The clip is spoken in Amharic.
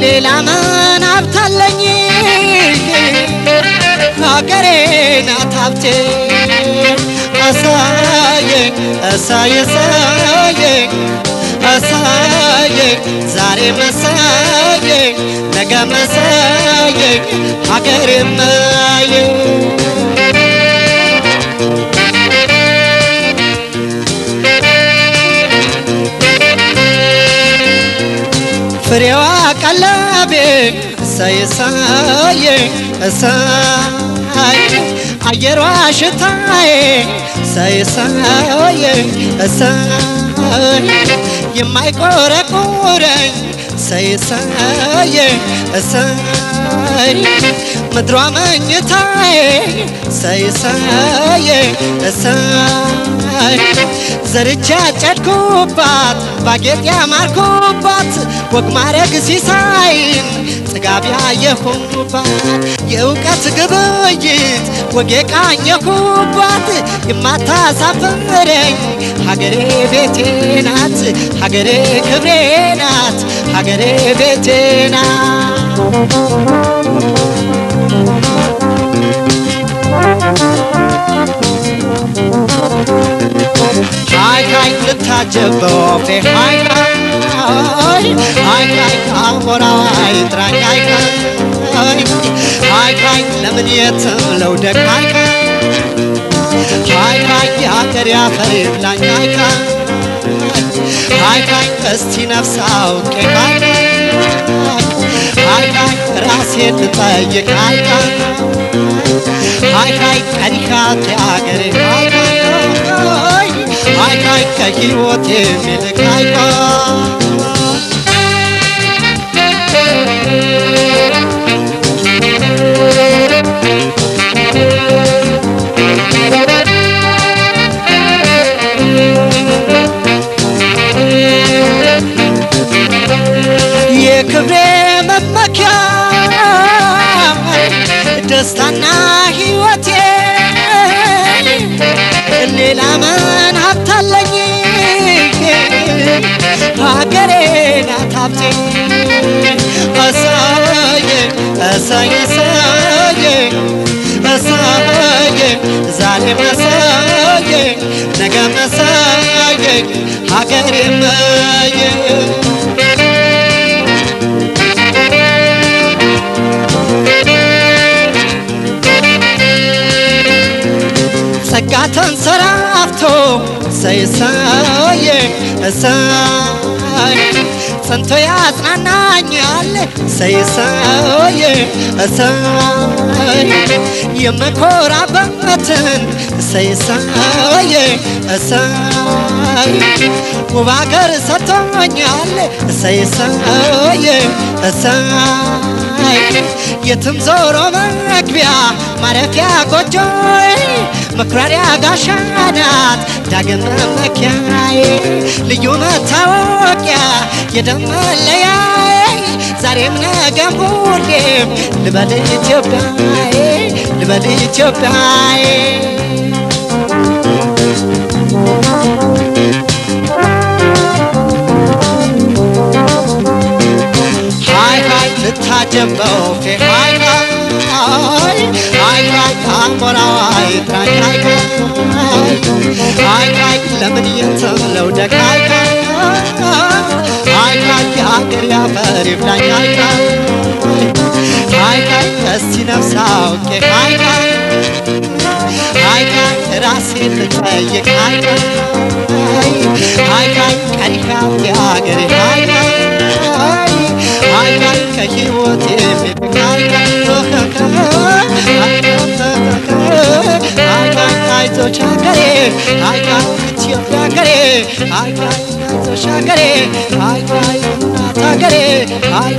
ሌላ ምን ሀብታለኝ ሀገሬ ናት ሀብቴ አሳየኝ አሳየኝ አሳየኝ ዛሬ መሳየኝ ነገ መሳየኝ ሀገሬ ማየኝ ፍሬዋ ቀለቤ እሰይ እሰይ እሰይ አየሯ ሽታዬ እሰይ እሰይ እሰይ የማይቆረቁረኝ እሰይ እሰይ እሰይ ምድሯ መኝታዬ እሰይ እሰይ እሰይ ዘርቼ ያጨድኩባት ባጌጥ ያማርኩባት ወግ ማረግ ሲሳይን ጥጋብ ያየሁባት የእውቀት ግብይት ወግ የቃኘሁባት የማታሳፍረኝ ሀገሬ ቤቴ ናት ሀገሬ ክብሬ ናት ሀገሬ ቤቴ ናት ሃይ ሃይ ልታጀብ በወፌ ሃይ ሃይ ሃይ አሞራው አይጥራኝ ሃይ ሃይ ሃይ ለምን የትም ለውደቅ ሃይ ሃይ ሃይ የሀገር ያፈር ይብላኝ ሃይ ሃይ ሃይ እስቲ ነፍስ አውቄ ሃይ ሃይ ሃይ ራሴን ልጠይቅ ሃይ ሃይ ሃይ ቀኒካት የሀገሬ ሃይ ሃይ ሃይ ከሕይወቴ የሚልቅ ሃይ የክብሬ መመኪያ ደስታና ሕይወቴ ሌላ ምን ሀብታለኝ ሀገሬ ናት ሀብቴ አሳየኝ አሳየኝ አሳየኝ ዛሬ መሳየኝ ነገ መሳየኝ ሀገሬ ማየኝ ጸጋ ተንሰራፍቶ እሰይ እሰይ እሰይ ጸንቶ ያጽናናኛል እሰይ እሰይ እሰይ የምኮራበትን እሰይ እሰይ እሰይ ውብ አገር ሰጥቶኛል እሰይ እሰይ እሰይ የትም ዞሮ መግቢያ ማረፊያ ጎጆዬ መኩራሪያ ጋሻ ናት ዳግም መመኪያዬ ልዩ መታወቂያ የደም መለያዬ ዛሬም ነገም ሁሌም ልበል ኢትዮጵያዬ ልበል ኢትዮጵያዬ ሃይ ሃይ ልታጀብ በወፌ ሃይ ሃይ ሃይ አሞራው አይጥራኝ ሃይ ሃይ ሃይ ለምን የትም ለውደቅ ሃይ ሃይ ሃይ የሀገር ያፈር ይብላኝ ሃይ ሃይ ሃይ እስቲ ነፍስ አውቄ ሃይ ሃይ ሃይ ራሴን ልጠይቅ ሃይ ሃይ ሃይ ቀኒካት የሀገሬ ሃይ ሃይ ሃይ ከሕይወቴ የሚልቅ ሃይ አይዞሽ ሀገሬ ሃይ ኢትዮጵያ ሀገሬ ሃይ አይዞሽ ሀገሬ ሃይ እናት ሀገሬ ሃይ